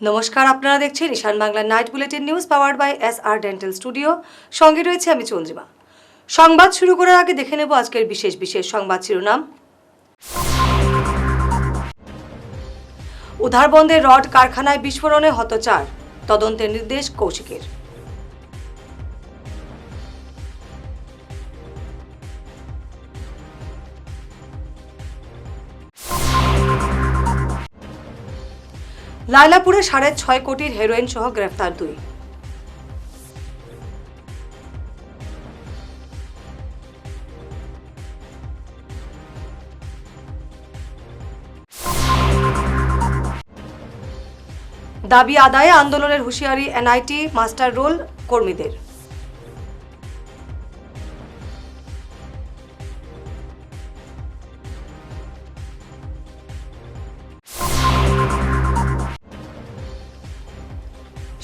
নমস্কার, আপনারা দেখছেন Ishan Bangla night bulletin news powered by SR dental studio. সঙ্গে রয়েছে আমি চন্দ্রিমা। সংবাদ শুরু করার আগে দেখে নেব আজকের বিশেষ সংবাদ শিরোনাম। উধারবন্দে রড কারখানায় বিস্ফোরণে হত 4, তদন্তের নির্দেশ কৌশিকের। লায়লাপুরে 6.5 কোটির হেরোইন সহ গ্রেফতার 2। দাবি আদায়ে আন্দোলনের হুঁশিয়ারি NIT মাস্টার রোল কর্মীদের।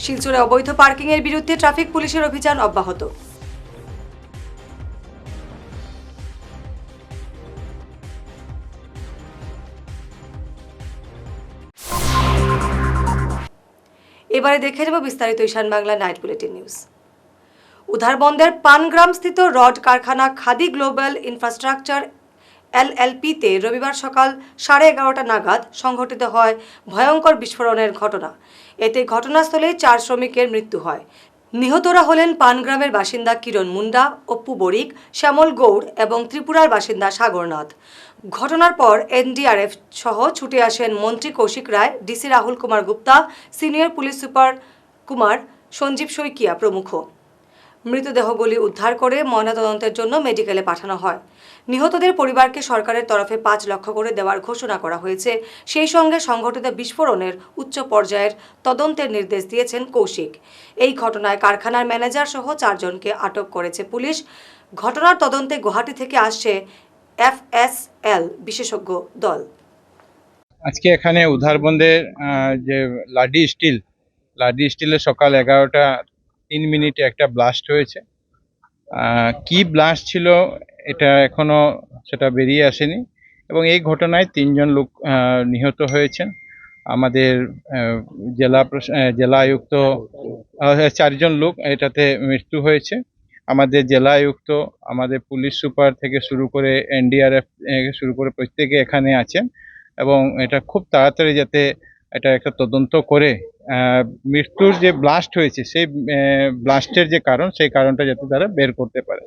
শিলচরে অবৈধ পার্কিংয়ের বিরুদ্ধে ট্রাফিক পুলিশের অভিযান অব্যাহত। এবারে দেখে নেব বিস্তারিত Ishan Bangla night bulletin news. উধারবন্দের পানগ্রাম স্থিত রড কারখানা খাদি গ্লোবাল ইনফ্রাস্ট্রাকচার LLP-তে রবিবার সকাল 11:30 নাগাদ সংঘটিত হয় ভয়ঙ্কর বিস্ফোরণের ঘটনা। এতে ঘটনাস্থলেই 4 শ্রমিকের মৃত্যু হয়। নিহতরা হলেন পানগ্রামের বাসিন্দা কিরণ মুন্ডা, অপ্পু বরিক, শ্যামল গৌড় এবং ত্রিপুরার বাসিন্দা সাগরনাথ। ঘটনার পর NDRF সহ ছুটে আসেন মন্ত্রী Kaushik Roy, DC Rahul Kumar Gupta, senior police super Kumar Sanjeev Saikia প্রমুখ। মৃতদেহগুলি উদ্ধার করে ময়নাতদন্তের জন্য মেডিকেলে পাঠানো হয়। নিহতদের পরিবারকে সরকারের তরফে 5 লক্ষ করে দেওয়ার ঘোষণা করা হয়েছে। সেই সঙ্গে সংঘটিত বিস্ফোরণের উচ্চ পর্যায়ের তদন্তের নির্দেশ দিয়েছেন কৌশিক। এই ঘটনায় কারখানার ম্যানেজার সহ 4 জনকে আটক করেছে পুলিশ। ঘটনার তদন্তে গুয়াহাটি থেকে আসছে FSL বিশেষজ্ঞ দল। আজকে এখানে উধারবন্দের যে লাডি স্টিলে সকাল 11:03 একটা ব্লাস্ট হয়েছে। কি ব্লাস্ট ছিল এটা এখনো সেটা বেরিয়ে আসেনি, এবং এই ঘটনায় 3 জন লোক নিহত হয়েছেন। আমাদের জেলা আয়ুক্ত 4 জন লোক এটাতে মৃত্যু হয়েছে। আমাদের জেলা আয়ুক্ত, আমাদের পুলিশ সুপার থেকে শুরু করে NDRF শুরু করে প্রত্যেকে এখানে আছেন, এবং এটা খুব তাড়াতাড়ি যাতে এটা একটা তদন্ত করে মৃত্যুর যে ব্লাস্ট হয়েছে সেই ব্লাস্টের যে কারণ সেই কারণটা যাতে তারা বের করতে পারে।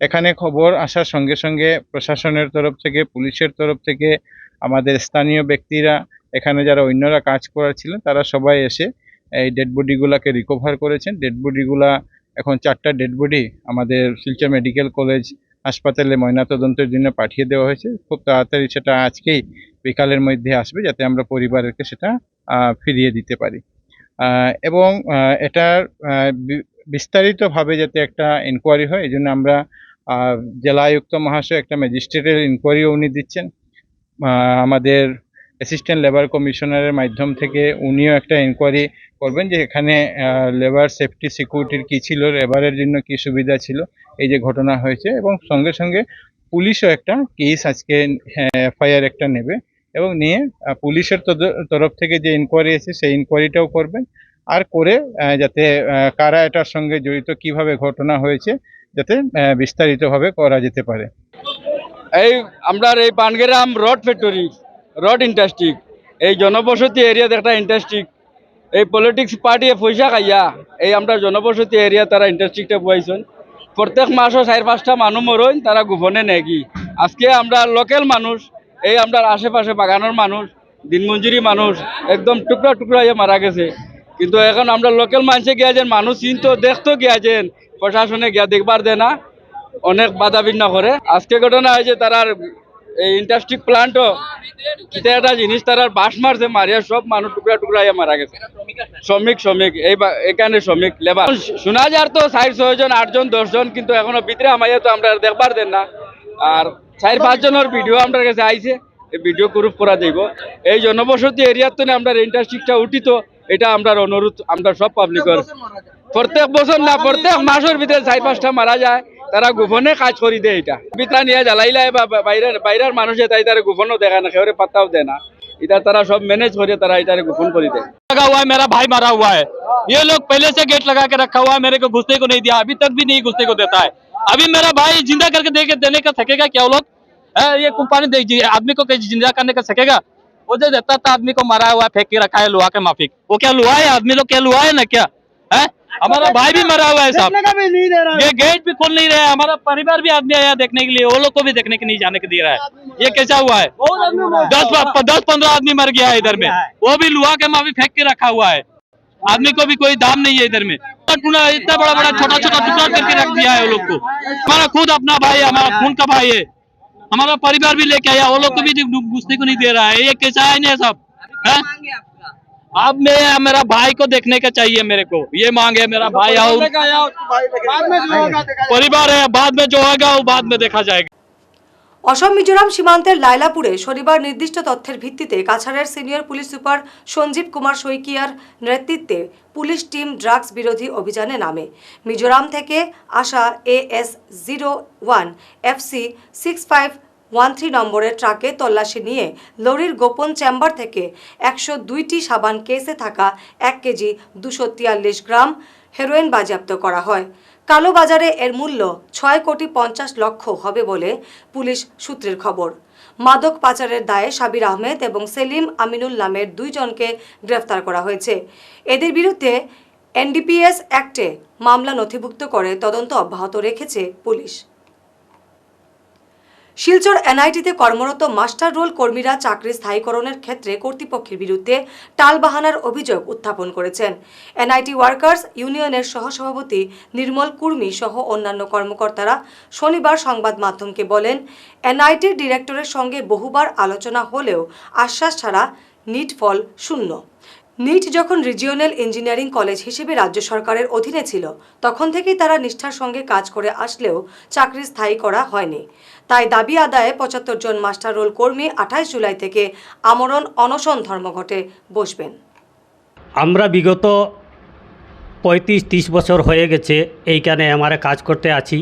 এখানে খবর আসার সঙ্গে সঙ্গে প্রশাসনের তরফ থেকে, পুলিশের তরফ থেকে, আমাদের স্থানীয় ব্যক্তিরা, এখানে যারা অন্যরা কাজ করেছিলেন তারা সবাই এসে এই ডেড বডিগুলোকে রিকভার করেছেন। ডেড বডিগুলা এখন 4টা ডেড বডি আমাদের শিলচর মেডিকেল কলেজ হাসপাতালে ময়নাতদন্তের জন্য পাঠিয়ে দেওয়া হয়েছে। খুব তাড়াতাড়ি সেটা আজকেই বিকালের মধ্যে আসবে, যাতে আমরা পরিবারকে সেটা ফিরিয়ে দিতে পারি। এবং এটার বিস্তারিতভাবে যাতে একটা ইনকোয়ারি হয়, এই জন্য আমরা জেলা আয়ুক্ত মহাশয় একটা ম্যাজিস্ট্রেটের ইনকোয়ারিও উনি দিচ্ছেন। আমাদের অ্যাসিস্ট্যান্ট লেবার কমিশনারের মাধ্যম থেকে উনিও একটা ইনকোয়ারি করবেন যে এখানে লেবার সেফটি সিকিউরিটির কী ছিল, লেবারের জন্য কী সুবিধা ছিল এই যে ঘটনা হয়েছে। এবং সঙ্গে সঙ্গে পুলিশও একটা কেস আজকে FIR একটা নেবে, এবং নিয়ে পুলিশের তরফ থেকে যে ইনকোয়ারি আছে সেই ইনকোয়ারিটাও করবেন, আর করে যাতে কারা এটার সঙ্গে জড়িত, কিভাবে ঘটনা হয়েছে যাতে বিস্তারিতভাবে করা যেতে পারে। এই আমরা এই pangram rod factory, rod industry, এই জনবসতি এরিয়াতে একটা ইন্ডাস্ট্রি, এই পলিটিক্স পার্টি পয়সা খাইয়া এই আমরা জনবসতি এরিয়া তারা ইন্ডাস্ট্রিটা বইছেন। প্রত্যেক মাসও 4-5টা মানুষ মরইন, তারা গোপনে নেগি। আজকে আমরা লোকাল মানুষ, এই আমরা আশেপাশে বাগানের মানুষ, দিনমজুরি মানুষ একদম টুকরা টুকরা হয়ে মারা গেছে। কিন্তু এখন আমরা লোকাল মানুষে গিয়াছেন, মানুষ চিনতো দেখতো গিয়াছেন, প্রশাসনে গিয়া দেখবার দেয় না, অনেক বাধা বিঘ্ন করে। আজকে ঘটনা হয়েছে তারার এই ইন্ডাস্ট্রি প্লান্টও কিতা একটা জিনিস তারা বাস মারছে, মারিয়া সব মানুষ টুকরা টুকরা হয়ে মারা গেছে। শ্রমিক এখানে শ্রমিক লেবার শোনা যার তো 4-6 জন, 8 জন, 10 জন, কিন্তু এখনো ভিতরে আমাইয়া তো আমরা দেখবার দেন না। আর 4-5 জনের ভিডিও আমার কাছে আইছে, এই ভিডিও প্রুফ করা যাইব। এই জনবসতি এরিয়ার তো আমরা ইন্ডাস্ট্রিটা উঠিত, এটা আমরা অনুরোধ আমরা সব পাবলিকের প্রত্যেক বছর না প্রত্যেক মাসের ভিতরে 4-5টা মারা যায়, তারা গোপনে কাজ করি দেয়। এটা বিতা নিয়ে জ্বালাইলাই বা বাইরের মানুষে তাই তারা গোপনও দেখা না, কেউ পাত্তাও দেয় না। इधर तारा सब मैनेज करे तारा इधर गोपन कर दे। लगा हुआ है, मेरा भाई मरा हुआ है, ये लोग पहले से गेट लगा के रखा हुआ है, मेरे को घुसने को नहीं दिया, अभी तक भी नहीं घुसने को देता है। अभी मेरा भाई जिंदा करके देने का सकेगा क्या वो लोग? ये कंपनी आदमी को जिंदा करने का सकेगा? वो जो देता था आदमी को मरा हुआ है, फेंक के रखा है लोहा के माफिक, वो क्या लोहा है? आदमी लोग क्या लोहा है ना क्या है? हमारा भाई भी मरा हुआ है साहब, ये गेट भी खोल नहीं रहा है। हमारा परिवार भी आदमी आया देखने के लिए, वो लोग को भी देखने के नहीं जाने के दे रहा है। ये कैसा हुआ है? 10-15 आदमी मर गया है इधर में, वो भी लोहा के माफी फेंक के रखा हुआ है। आदमी को भी कोई दाम नहीं है इधर में, इतना बड़ा बड़ा छोटा छोटा टुकड़ा करके रख दिया है वो लोग को। हमारा खुद अपना भाई, हमारा खून का भाई है, हमारा परिवार भी लेके आया, वो लोग को भी घुसने को नहीं दे रहा है। ये कैसा है नहीं सब है? अब मेरा भाई को देखने का चाहिए मेरे को, ये मांग है मेरा भाई आओ, परिवार है, बाद में जो होगा वो बाद में देखा जाएगा। অসম মিজোরাম সীমান্তের লাইলাপুরে শনিবার নির্দিষ্ট তথ্যের ভিত্তিতে কাছাড়ের senior police super Sanjeev Kumar শইকিয়ার নেতৃত্বে পুলিশ টিম ড্রাগস বিরোধী অভিযানে নামে। মিজোরাম থেকে আসা AS01 FC 6513 নম্বরের ট্রাকে তল্লাশি নিয়ে লরির গোপন চেম্বার থেকে 102টি সাবান কেসে থাকা 1 কেজি 243 গ্রাম হেরোইন বাজেয়াপ্ত করা হয়। কালো বাজারে এর মূল্য 6,50,00,000 হবে বলে পুলিশ সূত্রের খবর। মাদক পাচারের দায়ে সাবির আহমেদ এবং সেলিম আমিনুল নামের 2 জনকে গ্রেফতার করা হয়েছে। এদের বিরুদ্ধে NDPS অ্যাক্টে মামলা নথিভুক্ত করে তদন্ত অব্যাহত রেখেছে পুলিশ। শিলচর NIT-তে কর্মরত মাস্টার রোল কর্মীরা চাকরি স্থায়ীকরণের ক্ষেত্রে কর্তৃপক্ষের বিরুদ্ধে টালবাহানার অভিযোগ উত্থাপন করেছেন। NIT ওয়ার্কার্স ইউনিয়নের সহসভাপতি নির্মল কুর্মি সহ অন্যান্য কর্মকর্তারা শনিবার সংবাদ মাধ্যমকে বলেন, NIT-র ডিরেক্টরের সঙ্গে বহুবার আলোচনা হলেও আশ্বাস ছাড়া নিট ফল শূন্য। নিট যখন রিজিওনাল ইঞ্জিনিয়ারিং কলেজ হিসেবে রাজ্য সরকারের অধীনে ছিল তখন থেকেই তারা নিষ্ঠার সঙ্গে কাজ করে আসলেও চাকরি স্থায়ী করা হয়নি। তাই দাবি আদায়ে 75 জন মাস্টার রোল কর্মী 28 জুলাই থেকে আমরণ অনশন ধর্মঘটে বসবেন। আমরা বিগত 35-30 বছর হয়ে গেছে এইখানে আমার কাজ করতে আছি,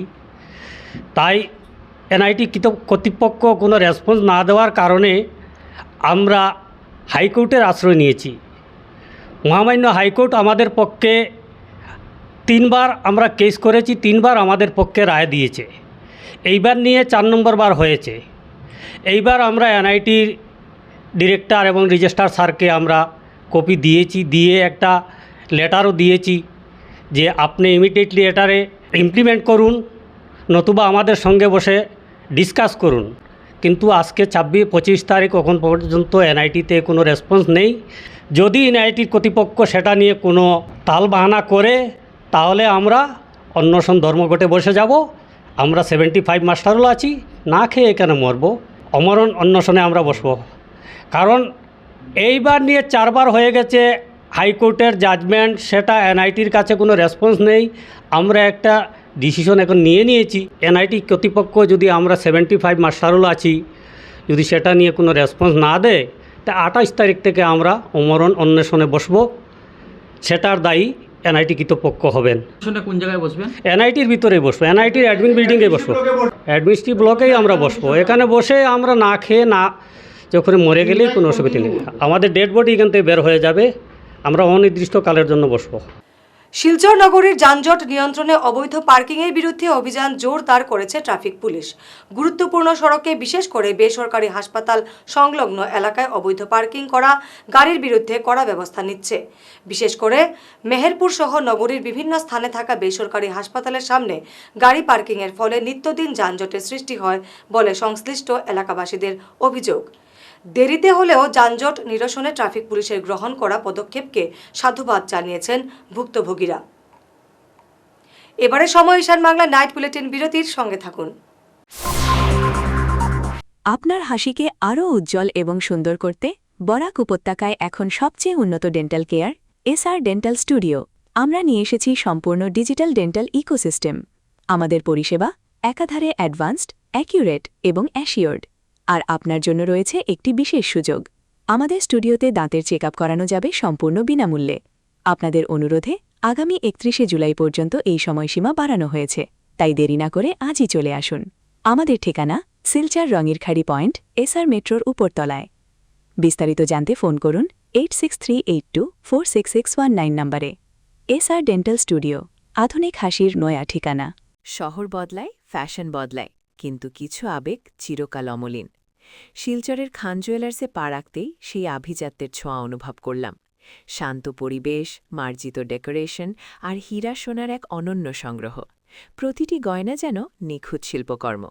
তাই NIT কর্তৃপক্ষ কোনো রেসপন্স না দেওয়ার কারণে আমরা হাইকোর্টের আশ্রয় নিয়েছি। মহামান্য হাইকোর্ট আমাদের পক্ষে 3 বার আমরা কেস করেছি, 3 বার আমাদের পক্ষে রায় দিয়েছে। এইবার নিয়ে 4 নম্বর বার হয়েছে। এইবার আমরা NIT-র ডিরেক্টর এবং রেজিস্ট্রার স্যারকে আমরা কপি দিয়েছি, দিয়ে একটা লেটারও দিয়েছি যে আপনি ইমিডিয়েটলি এটারে ইমপ্লিমেন্ট করুন, নতুবা আমাদের সঙ্গে বসে ডিসকাস করুন। কিন্তু আজকে 25 তারিখ এখন পর্যন্ত NIT-তে কোনো রেসপন্স নেই। যদি NIT কর্তৃপক্ষ সেটা নিয়ে কোনো তালবাহানা করে তাহলে আমরা অনশন ধর্মঘটে বসে যাব। আমরা 75 মাস্টারও আছি, না খেয়ে এখানে মরব, অমরণ অনশনে আমরা বসবো। কারণ এইবার নিয়ে 4 বার হয়ে গেছে হাইকোর্টের জাজমেন্ট, সেটা NIT-র কাছে কোনো রেসপন্স নেই। আমরা একটা ডিসিশন এখন নিয়েছি, NIT কর্তৃপক্ষ যদি আমরা 75 মাস্টারও আছি, যদি সেটা নিয়ে কোনো রেসপন্স না দেয় তা 28 তারিখ থেকে আমরা অমরণ অন্বেষণে বসবো। সেটার দায়ী NIT কর্তৃপক্ষ হবেন। কোন জায়গায় বসবেন? NIT-র ভিতরেই বসবো, NIT-র অ্যাডমিন বিল্ডিংয়ে বসবো, অ্যাডমিনিস্ট্রেটিভ ব্লকেই আমরা বসবো। এখানে বসে আমরা না খেয়ে না যখন মরে গেলেই কোনো অসুবিধা নেই। আমাদের ডেড বডি এখান থেকে বের হয়ে যাবে, আমরা অনির্দিষ্টকালের জন্য বসবো। শিলচর নগরীর যানজট নিয়ন্ত্রণে অবৈধ পার্কিংয়ের বিরুদ্ধে অভিযান জোরদার করেছে ট্রাফিক পুলিশ। গুরুত্বপূর্ণ সড়কে বিশেষ করে বেসরকারি হাসপাতাল সংলগ্ন এলাকায় অবৈধ পার্কিং করা গাড়ির বিরুদ্ধে কড়া ব্যবস্থা নিচ্ছে। বিশেষ করে মেহেরপুর সহ নগরীর বিভিন্ন স্থানে থাকা বেসরকারি হাসপাতালের সামনে গাড়ি পার্কিংয়ের ফলে নিত্যদিন যানজটের সৃষ্টি হয় বলে সংশ্লিষ্ট এলাকাবাসীদের অভিযোগ। দেরিতে হলেও যানজট নিরসনে ট্রাফিক পুলিশের গ্রহণ করা পদক্ষেপকে সাধুবাদ জানিয়েছেন ভুক্তভোগীরা। এবারে সময় ঈশান বাংলা নাইট বুলেটিন বিরতির সঙ্গে থাকুন। আপনার হাসিকে আরও উজ্জ্বল এবং সুন্দর করতে বরাক উপত্যকায় এখন সবচেয়ে উন্নত dental care SR dental studio. আমরা নিয়ে এসেছি সম্পূর্ণ ডিজিটাল ডেন্টাল ইকোসিস্টেম। আমাদের পরিষেবা একাধারে অ্যাডভান্সড, অ্যাকিউরেট এবং অ্যাসিওর্ড। আর আপনার জন্য রয়েছে একটি বিশেষ সুযোগ, আমাদের স্টুডিওতে দাঁতের চেকআপ করানো যাবে সম্পূর্ণ বিনামূল্যে। আপনাদের অনুরোধে আগামী 31শে জুলাই পর্যন্ত এই সময়সীমা বাড়ানো হয়েছে, তাই দেরি না করে আজই চলে আসুন। আমাদের ঠিকানা শিলচর রঙিরখাড়ি পয়েন্ট SR মেট্রোর উপরতলায়। বিস্তারিত জানতে ফোন করুন 8638246619 নম্বরে। এসআর ডেন্টাল স্টুডিও, আধুনিক হাসির নয়া ঠিকানা। শহর বদলায়, ফ্যাশন বদলায়, কিন্তু কিছু আবেগ চিরকাল অমলিন। শিলচরের খান জুয়েলার্সে পা রাখতেই সেই আভিজাত্যের ছোঁয়া অনুভব করলাম। শান্ত পরিবেশ, মার্জিত ডেকোরেশন আর হীরা সোনার এক অনন্য সংগ্রহ। প্রতিটি গয়না যেন নিখুঁত শিল্পকর্ম।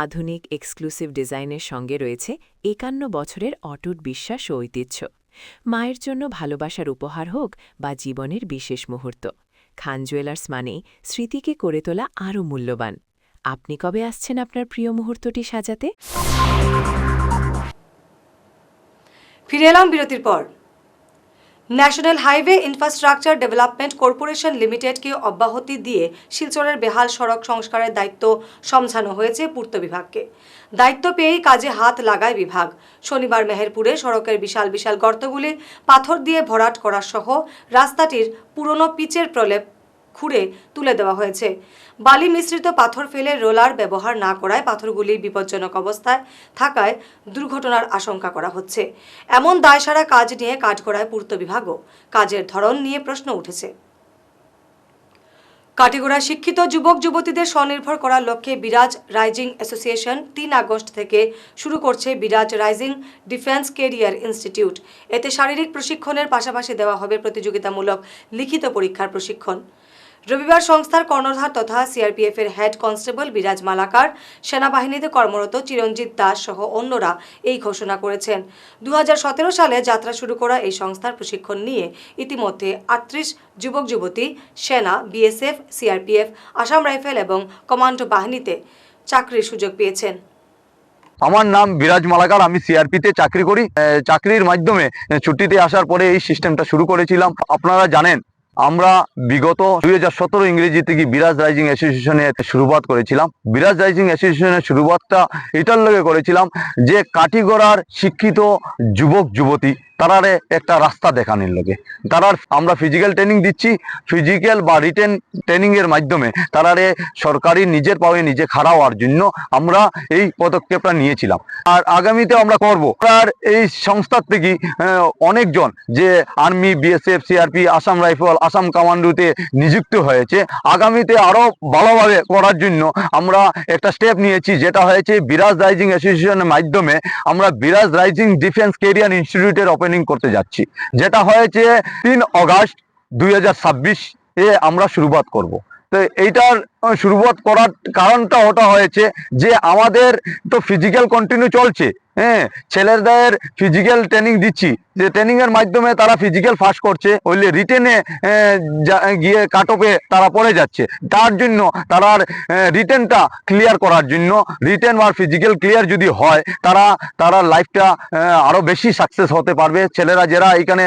আধুনিক এক্সক্লুসিভ ডিজাইনের সঙ্গে রয়েছে 51 বছরের অটুট বিশ্বাস ও ঐতিহ্য। মায়ের জন্য ভালোবাসার উপহার হোক বা জীবনের বিশেষ মুহূর্ত, খান জুয়েলার্স মানেই স্মৃতিকে করে তোলা আরও মূল্যবান। আপনি কবে আসছেন আপনার প্রিয় মুহূর্তটি সাজাতে? ফিরে এলাম বিরতির পর। National highway infrastructure development corporation লিমিটেডকে অব্যাহতি দিয়ে শিলচরের বেহাল সড়ক সংস্কারের দায়িত্ব সমঝানো হয়েছে পূর্ত বিভাগকে। দায়িত্ব পেয়েই কাজে হাত লাগায় বিভাগ। শনিবার মেহেরপুরে সড়কের বিশাল বিশাল গর্তগুলি পাথর দিয়ে ভরাট করা সহ রাস্তাটির পুরনো পিচের প্রলেপ খুঁড়ে তুলে দেওয়া হয়েছে। বালি মিশ্রিত পাথর ফেলে রোলার ব্যবহার না করায় পাথরগুলি বিপজ্জনক অবস্থায় থাকায় দুর্ঘটনার আশঙ্কা করা হচ্ছে। এমন দায়সারা কাজ নিয়ে কাঠগড়ায় পূর্ত বিভাগও। কাজের ধরন নিয়ে প্রশ্ন উঠেছে। কাটিগড়ায় শিক্ষিত যুবক যুবতীদের স্বনির্ভর করার লক্ষ্যে বিরাজ রাইজিং অ্যাসোসিয়েশন 3 আগস্ট থেকে শুরু করছে বিরাজ রাইজিং ডিফেন্স ক্যারিয়ার ইনস্টিটিউট। এতে শারীরিক প্রশিক্ষণের পাশাপাশি দেওয়া হবে প্রতিযোগিতামূলক লিখিত পরীক্ষার প্রশিক্ষণ। রবিবার সংস্থার কর্ণধার তথা সিআরপিএফের হেড কনস্টেবল বিরাজ মালাকার, সেনাবাহিনীতে কর্মরত চিরঞ্জিত দাস সহ অন্যরা এই ঘোষণা করেছেন। 2017 সালে যাত্রা শুরু করা এই সংস্থার প্রশিক্ষণ নিয়ে ইতিমধ্যে 38 যুবক যুবতী সেনা, বিএসএফ, সিআরপিএফ, আসাম রাইফেল এবং কমান্ডো বাহিনীতে চাকরির সুযোগ পেয়েছেন। আমার নাম বিরাজ মালাকার, আমি সিআরপিতে চাকরি করি। চাকরির মাধ্যমে ছুটিতে আসার পরে এই সিস্টেমটা শুরু করেছিলাম। আপনারা জানেন আমরা বিগত 2017 ইংরেজি থেকে বিরাজ রাইজিং অ্যাসোসিয়েশনের শুরুয়াত করেছিলাম। বিরাজ রাইজিং অ্যাসোসিয়েশনের শুরুয়াতটা এটার লগে করেছিলাম যে কাটিগড়ার শিক্ষিত যুবক যুবতী তারারে একটা রাস্তা দেখানোর লগে আমরা ফিজিক্যাল ট্রেনিং দিচ্ছি। ফিজিক্যাল বা রিটেন ট্রেনিং এর মাধ্যমে তারারে সরকারি নিজের পায়ে নিজে খাড়া হওয়ার জন্য আমরা এই পদক্ষেপটা নিয়েছিলাম। আর আগামীতে আমরা করব। আর এই সংস্থার থেকে অনেকজন যে army, BSF, CRP, Assam rifle, Assam কমান্ডোতে নিযুক্ত হয়েছে। আগামীতে আরো ভালোভাবে করার জন্য আমরা একটা স্টেপ নিয়েছি, যেটা হয়েছে বিরাজ রাইজিং অ্যাসোসিয়েশনের মাধ্যমে আমরা বিরাজ রাইজিং ডিফেন্স ক্যারিয়ার ইনস্টিটিউটের ওপেনিং করতে যাচ্ছি, যেটা হয়েছে 3 আগস্ট 2026 এ আমরা শুরুয়াত করব। তো এইটার শুরুয়াত করার কারণটা ওটা হয়েছে যে আমাদের তো ফিজিক্যাল কন্টিনিউ চলছে। হ্যাঁ, ছেলেদের ফিজিক্যাল ট্রেনিং দিচ্ছি, যে ট্রেনিং এর মাধ্যমে তারা ফিজিক্যাল পাস করছে, ওইলে রিটেনে গিয়ে কাটঅফে তারা পড়ে যাচ্ছে। তার জন্য তারা রিটেনটা ক্লিয়ার করার জন্য, রিটেন আর ফিজিক্যাল ক্লিয়ার যদি হয় তারা লাইফটা আরো বেশি সাকসেস হতে পারবে। ছেলেরা যারা এখানে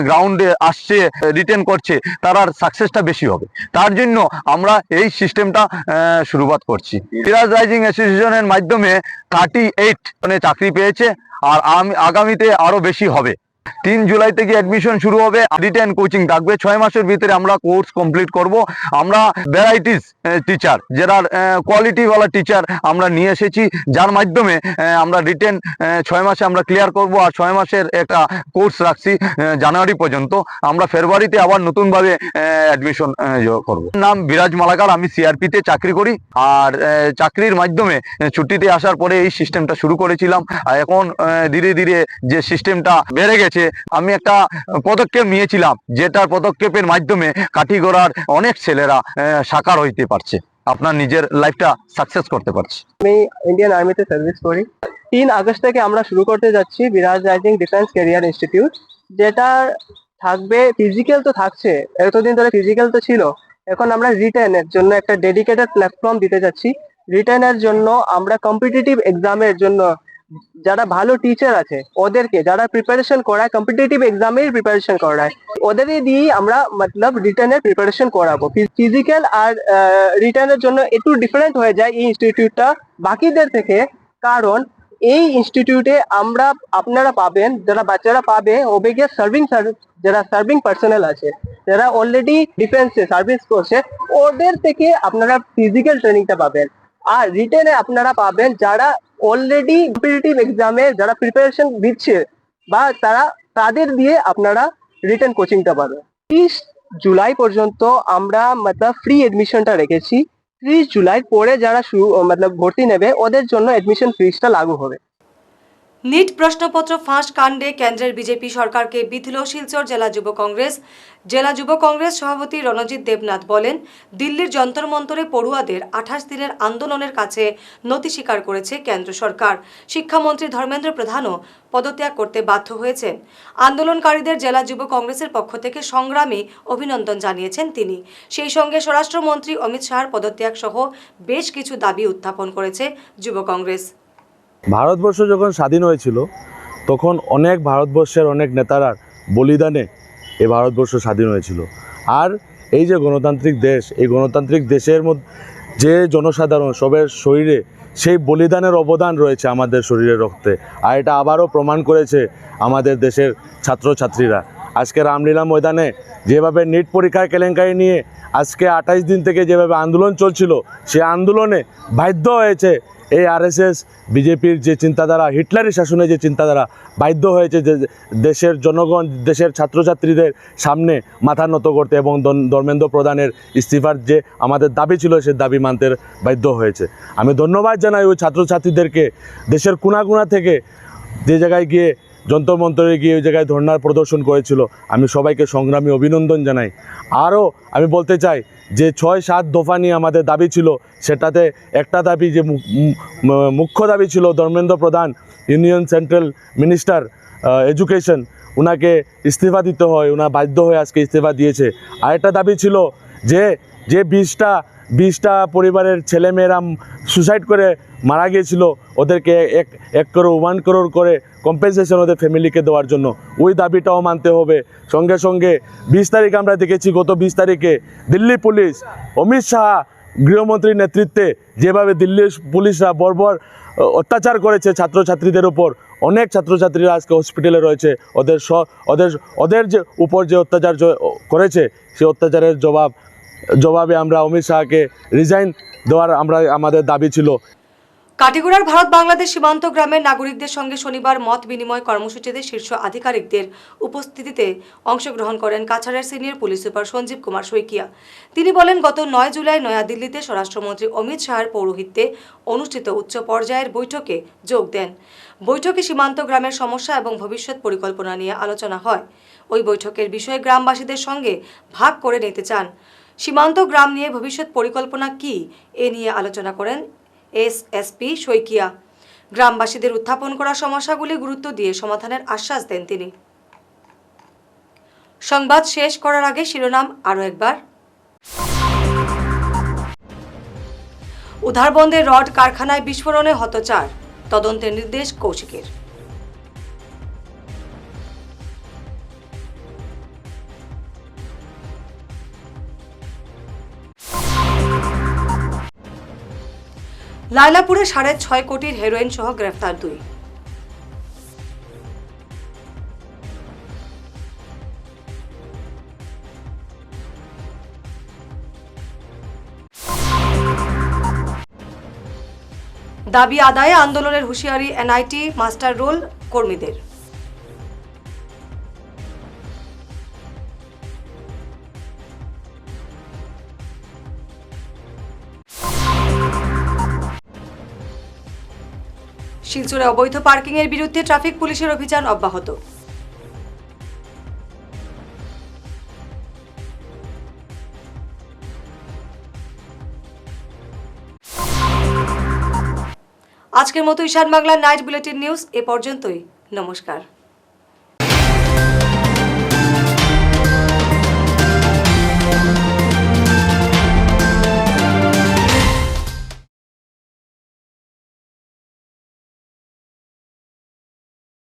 গ্রাউন্ডে আসছে, রিটেন করছে, তার সাকসেসটা বেশি হবে। তার জন্য আমরা এই সিস্টেমটা শুরুয়াত করছি। বিরাজ রাইজিং অ্যাসোসিয়েশনের মাধ্যমে 38 মানে চাকরি পেয়েছে, আর আগামীতে আরো বেশি হবে। 3 জুলাই থেকে অ্যাডমিশন শুরু হবে। রিটেন কোচিং থাকবে। 6 মাসের ভিতরে আমরা কোর্স কমপ্লিট করব। আমরা ভ্যারাইটিস টিচার, যারা কোয়ালিটিওয়ালা টিচার আমরা নিয়ে এসেছি, যার মাধ্যমে আমরা রিটেন 6 মাসে আমরা ক্লিয়ার করব। আর 6 মাসের একটা কোর্স রাখছি জানুয়ারি পর্যন্ত। আমরা ফেব্রুয়ারিতে আবার নতুনভাবে অ্যাডমিশন করব। নাম বিরাজ মালাকার, আমি সিআরপিতে চাকরি করি। আর চাকরির মাধ্যমে ছুটিতে আসার পরে এই সিস্টেমটা শুরু করেছিলাম। আর এখন ধীরে ধীরে যে সিস্টেমটা বেড়ে গেছে, আমি একটা পদক্ষেপ নিয়েছিলাম, যেটার পদক্ষেপের মাধ্যমে কাটিগড়ার অনেক ছেলেরা সাকার হইতে পারছে, আপনার নিজের লাইফটা সাকসেস করতে পারছে। আমি ইন্ডিয়ান আর্মিতে সার্ভিস করি। 3 আগস্ট থেকে আমরা শুরু করতে যাচ্ছি বিরাজ রাইজিং ডিফেন্স ক্যারিয়ার ইনস্টিটিউট, যেটা থাকবে ফিজিক্যাল তো থাকছে, এতদিন ধরে ফিজিক্যাল তো ছিল, এখন আমরা রিটেনের জন্য একটা ডেডিকেটেড প্ল্যাটফর্ম দিতে যাচ্ছি। রিটেনের জন্য আমরা কম্পিটিটিভ এক্সামের জন্য যারা ভালো টিচার আছে ওদেরকে, যারা প্রিপারেশন করায়, কম্পিটিটিভ এক্সামের প্রিপারেশন করায়, ওদেরই দিয়ে আমরা মতলব রিটেনের প্রিপারেশন করাবো। ফিজিক্যাল আর রিটেনের জন্য একটু ডিফারেন্ট হয়ে যায় এই ইনস্টিটিউটটা বাকিদের থেকে, কারণ এই ইনস্টিটিউটে আপনারা পাবেন, যারা বাচ্চারা পাবে ওবেগে যারা সার্ভিং পার্সোনাল আছে, যারা অলরেডি ডিফেন্সে সার্ভিস করছে, ওদের থেকে আপনারা ফিজিক্যাল ট্রেনিংটা পাবেন। আর রিটেনে আপনারা পাবেন যারা অলরেডি কম্পিটিটিভ এক্সামে যারা প্রিপারেশন দিচ্ছে, বা তাদের দিয়ে আপনারা রিটেন কোচিংটা পাবেন। 30 জুলাই পর্যন্ত আমরা ফ্রি এডমিশনটা রেখেছি। 30 জুলাই পরে যারা ভর্তি নেবে ওদের জন্য এডমিশন ফিসটা লাগু হবে। নিট প্রশ্নপত্র ফাঁস কাণ্ডে কেন্দ্রের বিজেপি সরকারকে বিঁধল শিলচর জেলা যুব কংগ্রেস সভাপতি রণজিৎ দেবনাথ বলেন, দিল্লির যন্তর মন্তরে পড়ুয়াদের 28 দিনের আন্দোলনের কাছে নতি স্বীকার করেছে কেন্দ্র সরকার। শিক্ষামন্ত্রী ধর্মেন্দ্র প্রধানও পদত্যাগ করতে বাধ্য হয়েছেন। আন্দোলনকারীদের জেলা যুব কংগ্রেসের পক্ষ থেকে সংগ্রামী অভিনন্দন জানিয়েছেন তিনি। সেই সঙ্গে স্বরাষ্ট্রমন্ত্রী অমিত শাহর পদত্যাগ সহ বেশ কিছু দাবি উত্থাপন করেছে যুব কংগ্রেস। ভারতবর্ষ যখন স্বাধীন হয়েছিল তখন অনেক ভারতবর্ষের অনেক নেতারা বলিদানে এই ভারতবর্ষ স্বাধীন হয়েছিল। আর এই যে গণতান্ত্রিক দেশ, এই গণতান্ত্রিক দেশের মধ্যে যে জনসাধারণ সবের শরীরে সেই বলিদানের অবদান রয়েছে আমাদের শরীরের রক্তে। আর এটা আবারও প্রমাণ করেছে আমাদের দেশের ছাত্রছাত্রীরা। আজকে রামলীলা ময়দানে যেভাবে নিট পরীক্ষার কেলেঙ্কারি নিয়ে আজকে 28 দিন থেকে যেভাবে আন্দোলন চলছিল, সেই আন্দোলনে বাধ্য হয়েছে এই আরএসএস বিজেপির যে চিন্তাধারা, হিটলারি শাসনের যে চিন্তাধারা, বাধ্য হয়েছে যে দেশের জনগণ, দেশের ছাত্রছাত্রীদের সামনে মাথা নত করতে এবং ধর্মেন্দ্র প্রধানের ইস্তিফার যে আমাদের দাবি ছিল সে দাবি মানতে বাধ্য হয়েছে। আমি ধন্যবাদ জানাই ওই ছাত্রছাত্রীদেরকে, দেশের কোনা থেকে যে জায়গায় গিয়ে যন্তর মন্তরে গিয়ে ওই জায়গায় ধর্নার প্রদর্শন করেছিল। আমি সবাইকে সংগ্রামী অভিনন্দন জানাই। আরও আমি বলতে চাই যে 6-7 দফা নিয়ে আমাদের দাবি ছিল, সেটাতে একটা দাবি যে মুখ্য দাবি ছিল ধর্মেন্দ্র প্রধান, ইউনিয়ন সেন্ট্রাল মিনিস্টার এডুকেশন, ওনাকে ইস্তিফা দিতে হয়। ওনা বাধ্য হয়ে আজকে ইস্তিফা দিয়েছে। আরেকটা দাবি ছিল যে 20টা পরিবারের ছেলেমেয়েরা সুসাইড করে মারা গিয়েছিল, ওদেরকে 1 করোড় করে কম্পেনসেশন ওদের ফ্যামিলিকে দেওয়ার জন্য, ওই দাবিটাও মানতে হবে। সঙ্গে সঙ্গে 20 তারিখ আমরা দেখেছি, গত 20 তারিখে দিল্লি পুলিশ, অমিত শাহ গৃহমন্ত্রীর নেতৃত্বে যেভাবে দিল্লির পুলিশরা বর্বর অত্যাচার করেছে ছাত্রছাত্রীদের উপর। অনেক ছাত্রছাত্রীরা আজকে হসপিটালে রয়েছে। ওদের যে উপর যে অত্যাচার করেছে সেই অত্যাচারের জবাবে আমরা অমিত শাহকে রিজাইন দেওয়ার আমাদের দাবি ছিল। কাটিগড়ার ভারত বাংলাদেশ সীমান্ত গ্রামের নাগরিকদের সঙ্গে শনিবার মত বিনিময় কর্মসূচিতে শীর্ষ আধিকারিকদের উপস্থিতিতে অংশগ্রহণ করেন কাছাড়ের senior police super Sanjeev Kumar Saikia. তিনি বলেন, গত 9 জুলাই নয়াদিল্লিতে স্বরাষ্ট্রমন্ত্রী অমিত শাহর পৌরোহিত্যে অনুষ্ঠিত উচ্চ পর্যায়ের বৈঠকে যোগ দেন। বৈঠকে সীমান্ত গ্রামের সমস্যা এবং ভবিষ্যৎ পরিকল্পনা নিয়ে আলোচনা হয়। ওই বৈঠকের বিষয়ে গ্রামবাসীদের সঙ্গে ভাগ করে নিতে চান। সীমান্ত গ্রাম নিয়ে ভবিষ্যৎ পরিকল্পনা কি, এ নিয়ে আলোচনা করেন এসএসপি শইকিয়া। গ্রামবাসীদের উত্থাপন করা সমস্যাগুলি গুরুত্ব দিয়ে সমাধানের আশ্বাস দেন তিনি। সংবাদ শেষ করার আগে শিরোনাম আরও একবার। উধারবন্দে রড কারখানায় বিস্ফোরণে হত 4, তদন্তের নির্দেশ কৌশিকের। লায়লাপুরে 6.5 কোটির হেরোইন সহ গ্রেফতার 2। দাবি আদায়ে আন্দোলনের হুঁশিয়ারি এনআইটি মাস্টার রোল কর্মীদের। শিলচরে অবৈধ পার্কিংয়ের বিরুদ্ধে ট্রাফিক পুলিশের অভিযান অব্যাহত। আজকের মতো ঈশান বাংলা নাইট বুলেটিন নিউজ এ পর্যন্তই। নমস্কার।